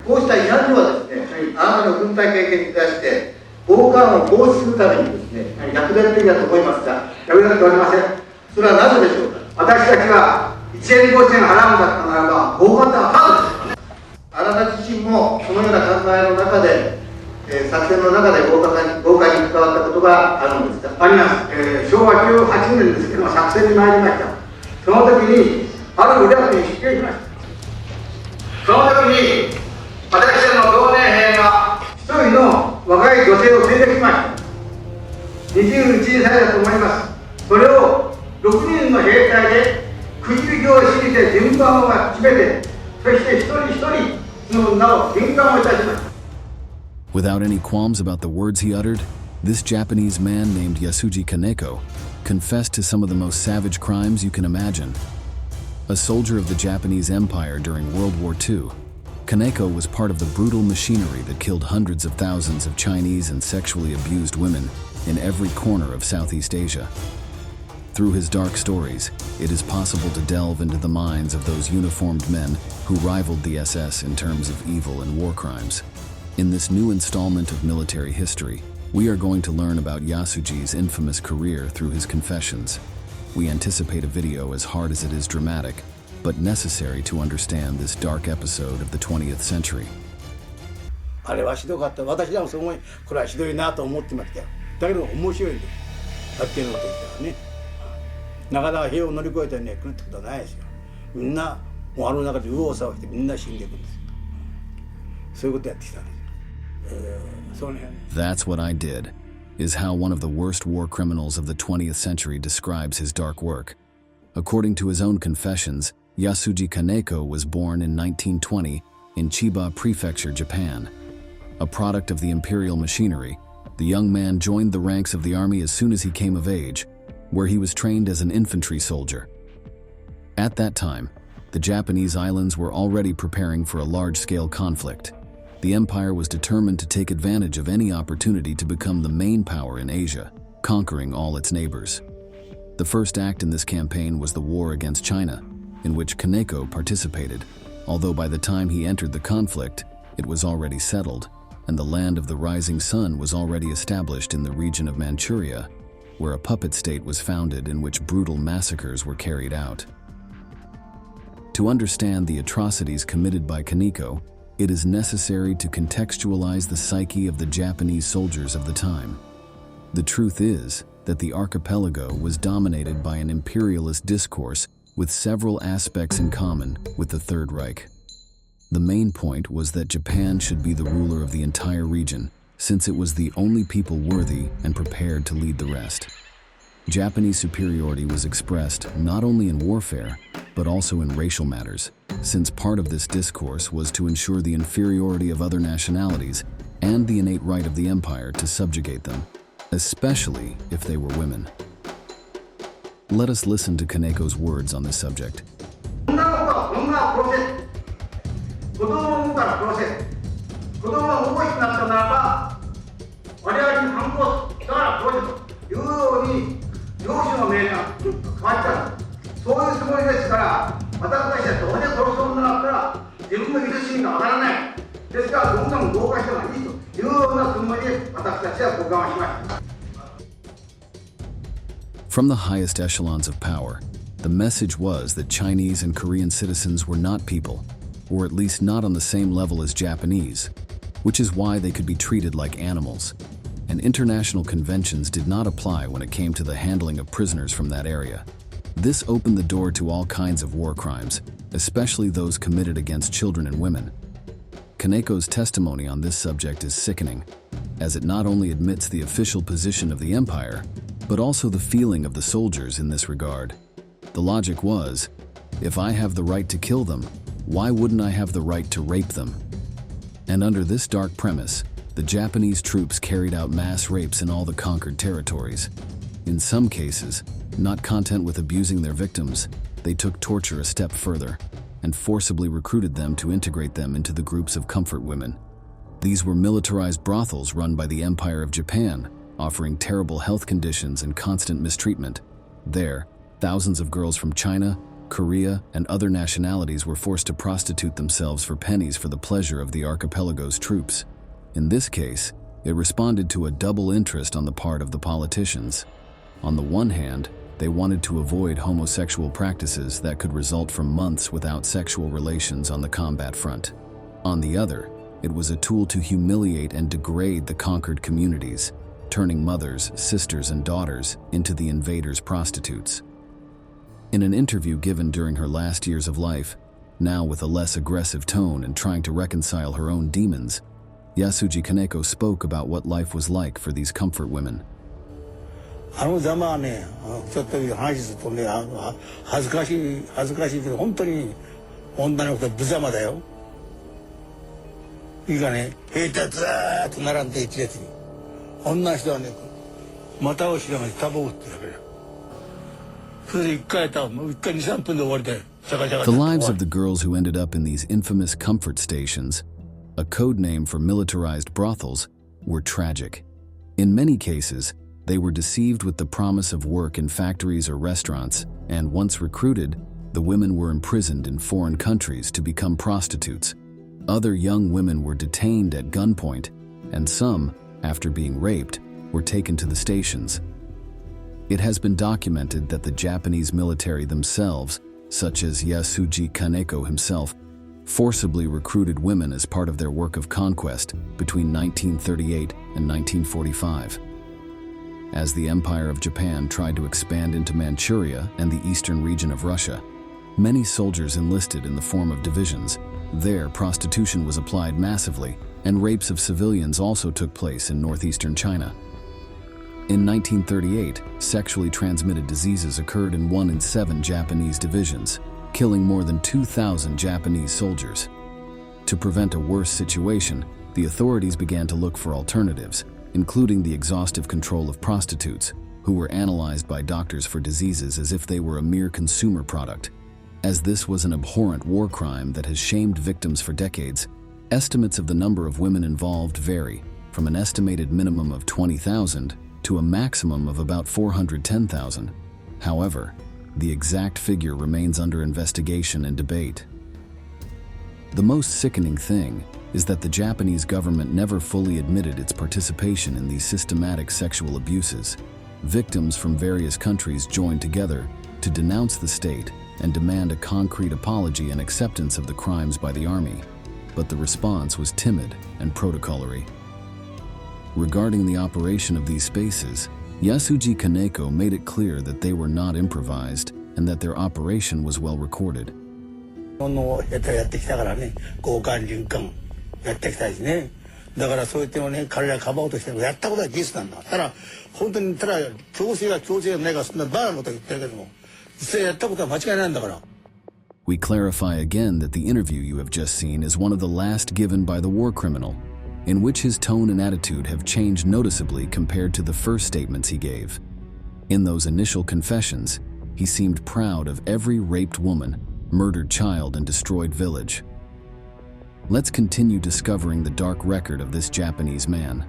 こうした慰安婦はですね、あなたの軍隊経験に対して暴漢を防止するためにですね、役立的だと思いますが、役立っておりません。それはなぜでしょうか。私たちは1円50銭払うんだったならば、暴漢はタダですからね。あなた自身もそのような考えの中で、作戦の中で暴漢に関わったことがあるんですか。あります。昭和18年ですけども、作戦に参りました。その時にあるグラフに出兵しました。その時に私たちの同年兵が一人の若い女性を連れてきました。21歳だと思います。それを6人の兵隊でくじ引きをして順番を決めて、そして一人一人その女を返還をいたしました。Without any qualms about the words he uttered, this Japanese man named Yasuji Kaneko confessed to some of the most savage crimes you can imagine. A soldier of the Japanese Empire during World War II, Kaneko was part of the brutal machinery that killed hundreds of thousands of Chinese and sexually abused women in every corner of Southeast Asia. Through his dark stories, it is possible to delve into the minds of those uniformed men who rivaled the SS in terms of evil and war crimes. In this new installment of military history, we are going to learn about Yasuji's infamous career through his confessions. We anticipate a video as hard as it is dramatic, but necessary to understand this dark episode of the 20th century. あれはひどかった。私らもそう思い、これはひどいなと思ってましたよ。だけど面白いんです。発見の時からね。なかなか兵を乗り越えてね、来るってことはないですよ。みんな、もうあの中で右往左往してみんな死んでいくんです。そういうことやってきたんです。That's what I did, is how one of the worst war criminals of the 20th century describes his dark work. According to his own confessions, Yasuji Kaneko was born in 1920 in Chiba Prefecture, Japan. A product of the imperial machinery, the young man joined the ranks of the army as soon as he came of age, where he was trained as an infantry soldier. At that time, the Japanese islands were already preparing for a large-scale conflict. The empire was determined to take advantage of any opportunity to become the main power in Asia, conquering all its neighbors. The first act in this campaign was the war against China, in which Kaneko participated, although by the time he entered the conflict, it was already settled, and the land of the rising sun was already established in the region of Manchuria, where a puppet state was founded in which brutal massacres were carried out. To understand the atrocities committed by Kaneko, it is necessary to contextualize the psyche of the Japanese soldiers of the time. The truth is that the archipelago was dominated by an imperialist discourse with several aspects in common with the Third Reich. The main point was that Japan should be the ruler of the entire region, since it was the only people worthy and prepared to lead the rest. Japanese superiority was expressed not only in warfare, but also in racial matters, since part of this discourse was to ensure the inferiority of other nationalities and the innate right of the empire to subjugate them, especially if they were women. Let us listen to Kaneko's words on this subject. From the highest echelons of power, the message was that Chinese and Korean citizens were not people, or at least not on the same level as Japanese, which is why they could be treated like animals. And international conventions did not apply when it came to the handling of prisoners from that area. This opened the door to all kinds of war crimes, especially those committed against children and women. Kaneko's testimony on this subject is sickening, as it not only admits the official position of the empire, but also the feeling of the soldiers in this regard. The logic was, if I have the right to kill them, why wouldn't I have the right to rape them? And under this dark premise, the Japanese troops carried out mass rapes in all the conquered territories. In some cases, not content with abusing their victims, they took torture a step further and forcibly recruited them to integrate them into the groups of comfort women. These were militarized brothels run by the Empire of Japan, offering terrible health conditions and constant mistreatment. There, thousands of girls from China, Korea, and other nationalities were forced to prostitute themselves for pennies for the pleasure of the archipelago's troops. In this case, it responded to a double interest on the part of the politicians. On the one hand, they wanted to avoid homosexual practices that could result from months without sexual relations on the combat front. On the other, it was a tool to humiliate and degrade the conquered communities, turning mothers, sisters, and daughters into the invaders' prostitutes. In an interview given during her last years of life, now with a less aggressive tone and trying to reconcile her own demons, Yasuji Kaneko spoke about what life was like for these comfort women. あのざまはね、ちょっと話するとね、恥ずかしいけど、本当に女の子は無様だよ。いいかね、兵隊ずーっと並んで一列に。女の人はね、股を広げてタバコ吸ってるわけだよ。それで一回2、3分で終わりだよ。シャカシャカ。 The lives of the girls who ended up in these infamous comfort stations, a code name for militarized brothels, were tragic. In many cases, they were deceived with the promise of work in factories or restaurants, and once recruited, the women were imprisoned in foreign countries to become prostitutes. Other young women were detained at gunpoint, and some, after being raped, were taken to the stations. It has been documented that the Japanese military themselves, such as Yasuji Kaneko himself, forcibly recruited women as part of their work of conquest between 1938 and 1945. As the Empire of Japan tried to expand into Manchuria and the eastern region of Russia, many soldiers enlisted in the form of divisions. There, prostitution was applied massively, and rapes of civilians also took place in northeastern China. In 1938, sexually transmitted diseases occurred in 1 in 7 Japanese divisions, killing more than 2,000 Japanese soldiers. To prevent a worse situation, the authorities began to look for alternatives, including the exhaustive control of prostitutes, who were analyzed by doctors for diseases as if they were a mere consumer product. As this was an abhorrent war crime that has shamed victims for decades, estimates of the number of women involved vary, from an estimated minimum of 20,000 to a maximum of about 410,000. However, the exact figure remains under investigation and debate. The most sickening thing is that the Japanese government never fully admitted its participation in these systematic sexual abuses. Victims from various countries joined together to denounce the state and demand a concrete apology and acceptance of the crimes by the army, but the response was timid and protocolary. Regarding the operation of these spaces, Yasuji Kaneko made it clear that they were not improvised and that their operation was well recorded. やってきたからね、交換循環やってきたしね。だからそう言ってもね、彼らかばおうとしてもやったことは事実なんだ。ただ本当にただ強制がないからそんなバカなこと言ってるけども、実際やったことは間違いないんだから。 We clarify again that the interview you have just seen is one of the last given by the war criminal, in which his tone and attitude have changed noticeably compared to the first statements he gave. In those initial confessions, he seemed proud of every raped woman, murdered child, and destroyed village. Let's continue discovering the dark record of this Japanese man.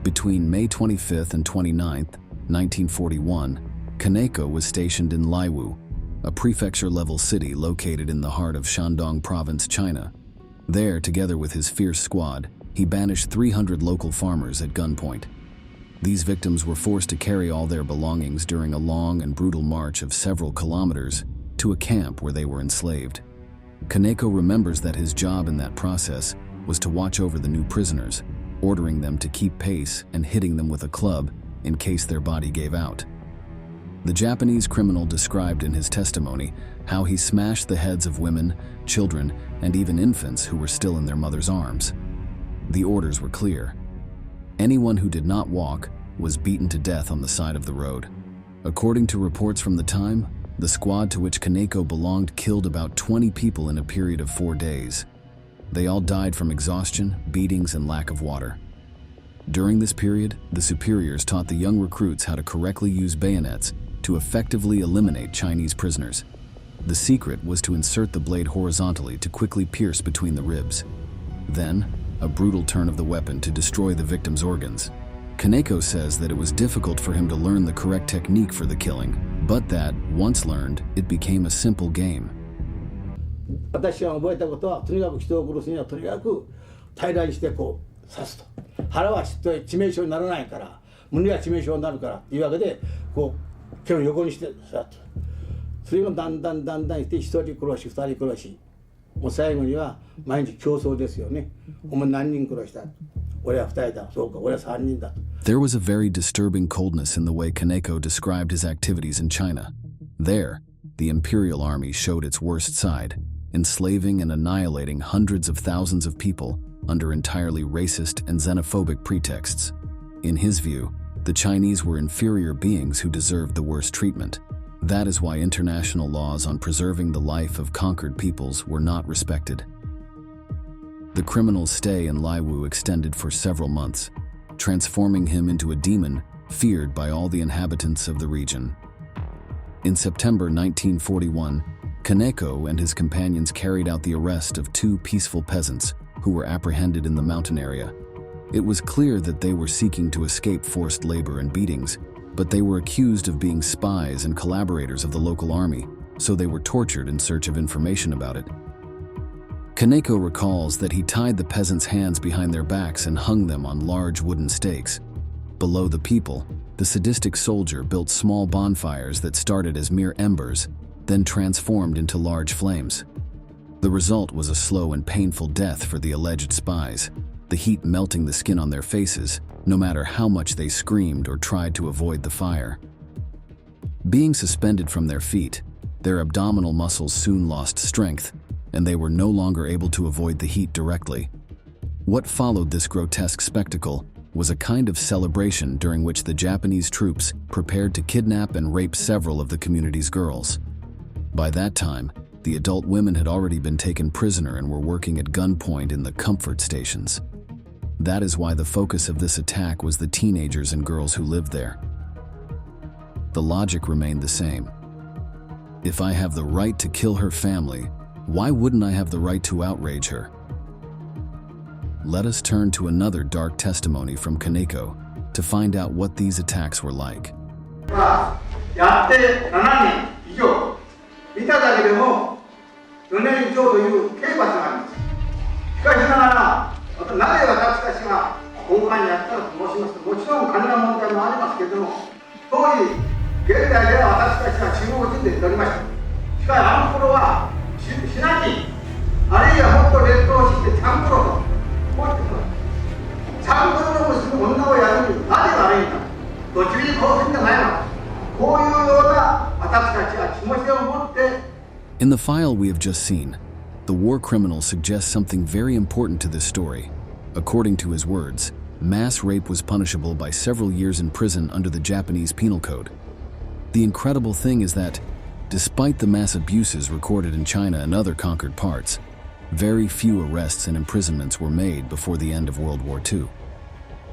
Between May 25th and 29th, 1941, Kaneko was stationed in Laiwu, a prefecture-level city located in the heart of Shandong Province, China. There, together with his fierce squad, he banished 300 local farmers at gunpoint. These victims were forced to carry all their belongings during a long and brutal march of several kilometers to a camp where they were enslaved. Kaneko remembers that his job in that process was to watch over the new prisoners, ordering them to keep pace and hitting them with a club in case their body gave out. The Japanese criminal described in his testimony how he smashed the heads of women, children, and even infants who were still in their mother's arms. The orders were clear. Anyone who did not walk was beaten to death on the side of the road. According to reports from the time, the squad to which Kaneko belonged killed about 20 people in a period of 4 days. They all died from exhaustion, beatings, and lack of water. During this period, the superiors taught the young recruits how to correctly use bayonets to effectively eliminate Chinese prisoners. The secret was to insert the blade horizontally to quickly pierce between the ribs. Then, a brutal turn of the weapon to destroy the victim's organs. Kaneko says that it was difficult for him to learn the correct technique for the killing, but that, once learned, it became a simple game. 私が覚えたことは、とにかく人を殺すにはとにかく平らにしてこう刺すと。腹は致命傷にならないから、胸は致命傷になるからっていうわけで、こう手を横にして刺すと。それがだんだんして1人殺し2人殺し、もう最後には毎日競争ですよね。お前何人殺した？俺は2人だ。そうか、俺は3人だと。There was a very disturbing coldness in the way Kaneko described his activities in China. There, the Imperial Army showed its worst side, enslaving and annihilating hundreds of thousands of people under entirely racist and xenophobic pretexts. In his view, the Chinese were inferior beings who deserved the worst treatment. That is why international laws on preserving the life of conquered peoples were not respected. The criminal's stay in Laiwu extended for several months, transforming him into a demon feared by all the inhabitants of the region. In September 1941, Kaneko and his companions carried out the arrest of 2 peaceful peasants who were apprehended in the mountain area. It was clear that they were seeking to escape forced labor and beatings, but they were accused of being spies and collaborators of the local army, so they were tortured in search of information about it. Kaneko recalls that he tied the peasants' hands behind their backs and hung them on large wooden stakes. Below the people, the sadistic soldier built small bonfires that started as mere embers, then transformed into large flames. The result was a slow and painful death for the alleged spies, the heat melting the skin on their faces, no matter how much they screamed or tried to avoid the fire. Being suspended from their feet, their abdominal muscles soon lost strength, and they were no longer able to avoid the heat directly. What followed this grotesque spectacle was a kind of celebration during which the Japanese troops prepared to kidnap and rape several of the community's girls. By that time, the adult women had already been taken prisoner and were working at gunpoint in the comfort stations. That is why the focus of this attack was the teenagers and girls who lived there. The logic remained the same. If I have the right to kill her family, why wouldn't I have the right to outrage her? Let us turn to another dark testimony from Kaneko to find out what these attacks were like. やって7年以上、見ただけでも4年以上という刑罰があります。しかしながら、なぜ私たちが交換にやったかと申しますと、もちろん金の問題もありますけれども、当時、現代では私たちは中国人で言っておりました。しかしあの頃はシナ人、あるいはもっと劣等してチャンプロと、こう言ってきます。チャンプロの娘女をやるに何が悪いんだ、どっちみち殺すんじゃないの、こういうような私たちは気持ちを持って。In the file we have just seen, the war criminal suggests something very important to this story. According to his words, mass rape was punishable by several years in prison under the Japanese Penal Code. The incredible thing is that, despite the mass abuses recorded in China and other conquered parts, very few arrests and imprisonments were made before the end of World War II.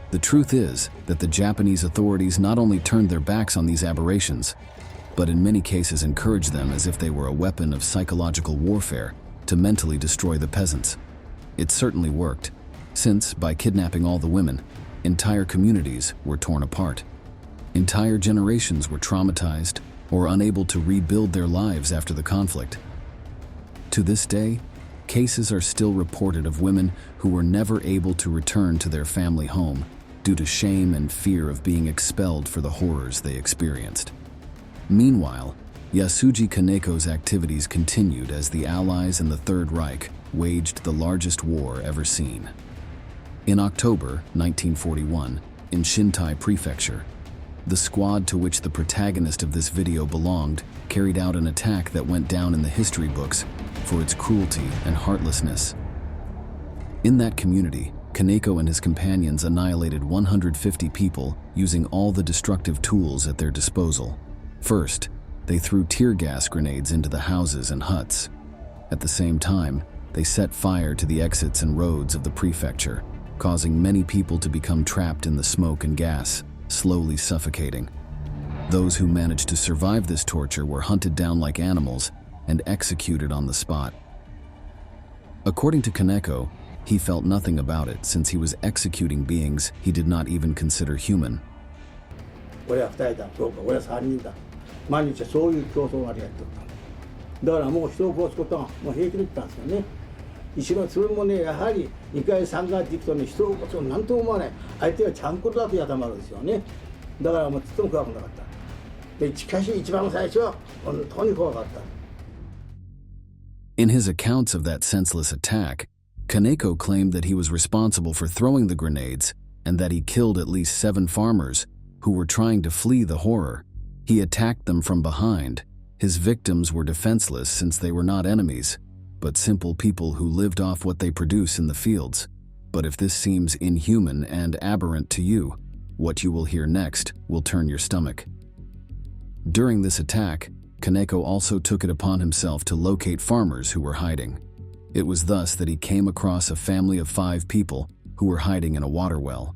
The truth is that the Japanese authorities not only turned their backs on these aberrations, but in many cases encouraged them as if they were a weapon of psychological warfare to mentally destroy the peasants. It certainly worked, since, by kidnapping all the women, entire communities were torn apart. Entire generations were traumatized or unable to rebuild their lives after the conflict. To this day, cases are still reported of women who were never able to return to their family home due to shame and fear of being expelled for the horrors they experienced. Meanwhile, Yasuji Kaneko's activities continued as the Allies and the Third Reich waged the largest war ever seen. In October 1941, in Shintai Prefecture, the squad to which the protagonist of this video belonged carried out an attack that went down in the history books for its cruelty and heartlessness. In that community, Kaneko and his companions annihilated 150 people using all the destructive tools at their disposal. First, they threw tear gas grenades into the houses and huts. At the same time, they set fire to the exits and roads of the prefecture, causing many people to become trapped in the smoke and gas, slowly suffocating. Those who managed to survive this torture were hunted down like animals and executed on the spot. According to Kaneko, He felt nothing about it since he was executing beings he did not even consider human. 俺は2人だ、そうか、俺は3人だ。毎日そういう競争がやっておった。だからもう人を殺すことがもう平気で言ったんですよね。一番それもね、やはり2回3回っていくとね、人を殺すのなんとも思わない。相手がちゃんこだとやたまるんですよね。だからもうちっとも怖くなかった。で、しかし一番最初は本当に怖かった。In his accounts of that senseless attack, Kaneko claimed that he was responsible for throwing the grenades and that he killed at least 7 farmers who were trying to flee the horror. He attacked them from behind. His victims were defenseless since they were not enemies, but simple people who lived off what they produce in the fields. But if this seems inhuman and aberrant to you, what you will hear next will turn your stomach. During this attack, Kaneko also took it upon himself to locate farmers who were hiding. It was thus that he came across a family of 5 people who were hiding in a water well,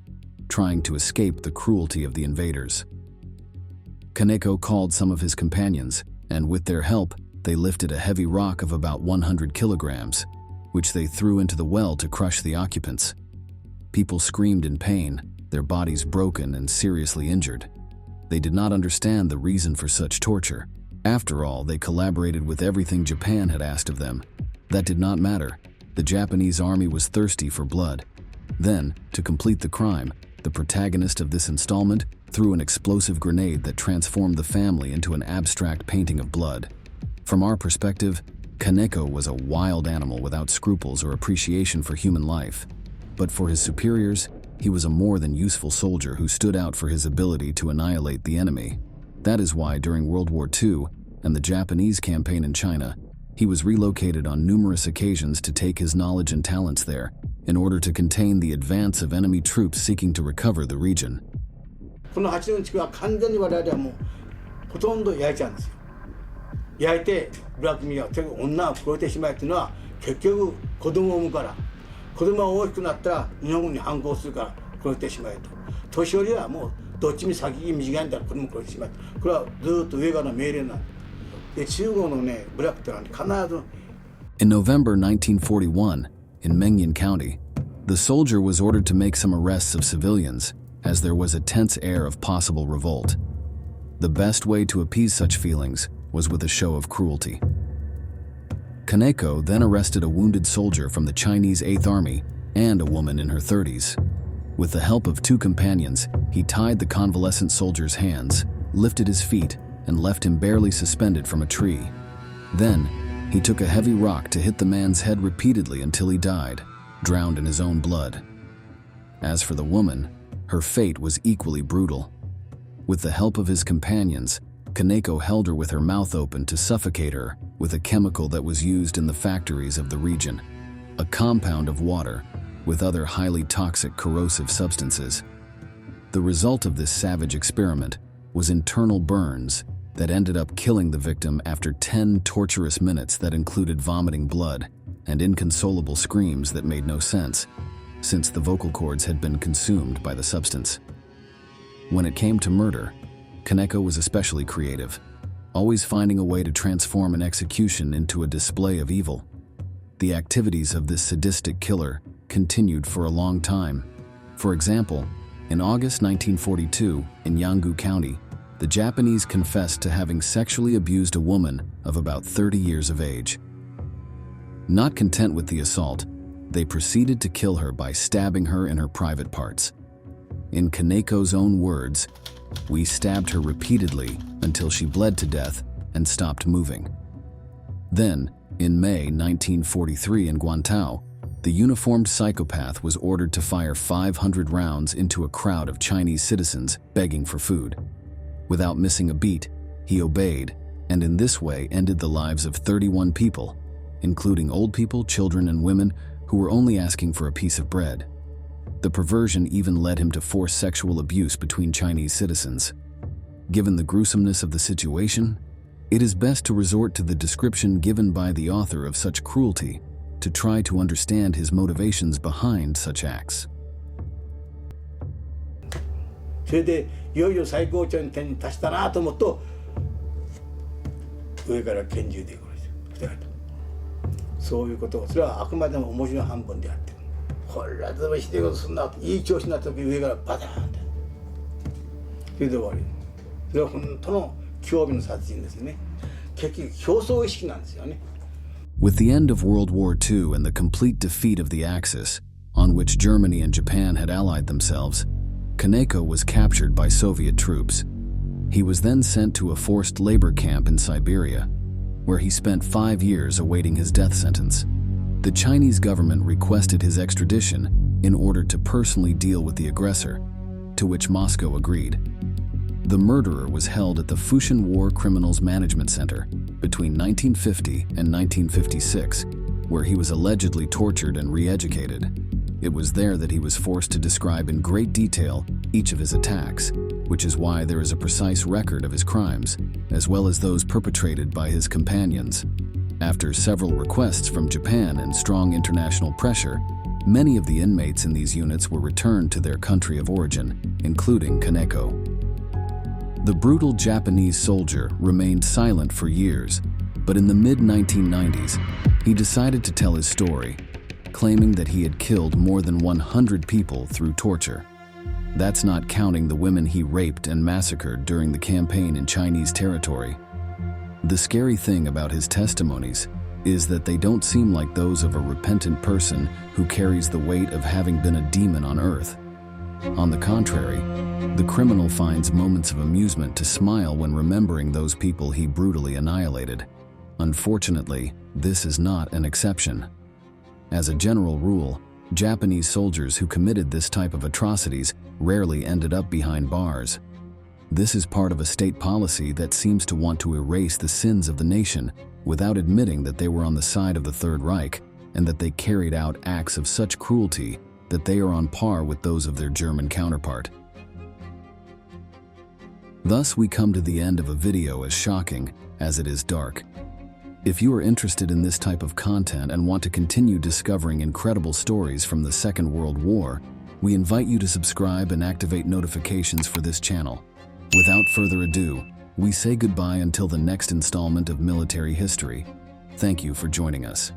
trying to escape the cruelty of the invaders. Kaneko called some of his companions, and with their help, they lifted a heavy rock of about 100 kilograms, which they threw into the well to crush the occupants. People screamed in pain, their bodies broken and seriously injured. They did not understand the reason for such torture. After all, they collaborated with everything Japan had asked of them. That did not matter. The Japanese army was thirsty for blood. Then, to complete the crime, the protagonist of this installment threw an explosive grenade that transformed the family into an abstract painting of blood. From our perspective, Kaneko was a wild animal without scruples or appreciation for human life. But for his superiors, he was a more than useful soldier who stood out for his ability to annihilate the enemy. That is why during World War II and the Japanese campaign in China, he was relocated on numerous occasions to take his knowledge and talents there in order to contain the advance of enemy troops seeking to recover the region. この8の地区は完全に我々はもうほとんど焼いちゃうんですよ。焼いて裏組が女を殺してしまえっていうのは結局子供を産むから、子供が大きくなったら日本軍に反抗するから殺してしまえと。年寄りはもうどっちに先に短いんだら子供を殺してしまえと。これはずっと上からの命令なんで、中国のねブラックってのは必ず。In November 1941, in Mengyan County, the soldier was ordered to make some arrests of civilians, as there was a tense air of possible revolt. The best way to appease such feelings was with a show of cruelty. Kaneko then arrested a wounded soldier from the Chinese 8th Army and a woman in her 30s. With the help of 2 companions, he tied the convalescent soldier's hands, lifted his feet, and left him barely suspended from a tree. Then, he took a heavy rock to hit the man's head repeatedly until he died, drowned in his own blood. As for the woman, her fate was equally brutal. With the help of his companions, Kaneko held her with her mouth open to suffocate her with a chemical that was used in the factories of the region, a compound of water with other highly toxic corrosive substances. The result of this savage experiment was internal burns that ended up killing the victim after 10 torturous minutes that included vomiting blood and inconsolable screams that made no sense, since the vocal cords had been consumed by the substance. When it came to murder, Kaneko was especially creative, always finding a way to transform an execution into a display of evil. The activities of this sadistic killer continued for a long time. For example, in August 1942, in Yanggu County, the Japanese confessed to having sexually abused a woman of about 30 years of age. Not content with the assault, they proceeded to kill her by stabbing her in her private parts. In Kaneko's own words, "We stabbed her repeatedly until she bled to death and stopped moving." Then, in May 1943 in Guantao, the uniformed psychopath was ordered to fire 500 rounds into a crowd of Chinese citizens begging for food. Without missing a beat, he obeyed, and in this way ended the lives of 31 people, including old people, children, and women who were only asking for a piece of bread. The perversion even led him to force sexual abuse between Chinese citizens. Given the gruesomeness of the situation, it is best to resort to the description given by the author of such cruelty to try to understand his motivations behind such acts. それでいよいよ最高潮に手に達したなと思うと上から拳銃で殺して2人とそういうことをそれはあくまでも面白い半分であってこれは例えばひどいことすんな、いい調子になった時上からバターンって。それで終わり。それは本当の興味の殺人ですね。結局競争意識なんですよね。With the end of World War II and the complete defeat of the Axis, on which Germany and Japan had allied themselves, Kaneko was captured by Soviet troops. He was then sent to a forced labor camp in Siberia, where he spent 5 years awaiting his death sentence. The Chinese government requested his extradition in order to personally deal with the aggressor, to which Moscow agreed. The murderer was held at the Fushun War Criminals Management Center between 1950 and 1956, where he was allegedly tortured and re-educated. It was there that he was forced to describe in great detail each of his attacks, which is why there is a precise record of his crimes, as well as those perpetrated by his companions. After several requests from Japan and strong international pressure, many of the inmates in these units were returned to their country of origin, including Kaneko. The brutal Japanese soldier remained silent for years, but in the mid-1990s, he decided to tell his story, claiming that he had killed more than 100 people through torture. That's not counting the women he raped and massacred during the campaign in Chinese territory. The scary thing about his testimonies is that they don't seem like those of a repentant person who carries the weight of having been a demon on earth. On the contrary, the criminal finds moments of amusement to smile when remembering those people he brutally annihilated. Unfortunately, this is not an exception. As a general rule, Japanese soldiers who committed this type of atrocities rarely ended up behind bars. This is part of a state policy that seems to want to erase the sins of the nation without admitting that they were on the side of the Third Reich and that they carried out acts of such cruelty that they are on par with those of their German counterpart. Thus, we come to the end of a video as shocking as it is dark. If you are interested in this type of content and want to continue discovering incredible stories from the Second World War, we invite you to subscribe and activate notifications for this channel. Without further ado, we say goodbye until the next installment of Military History. Thank you for joining us.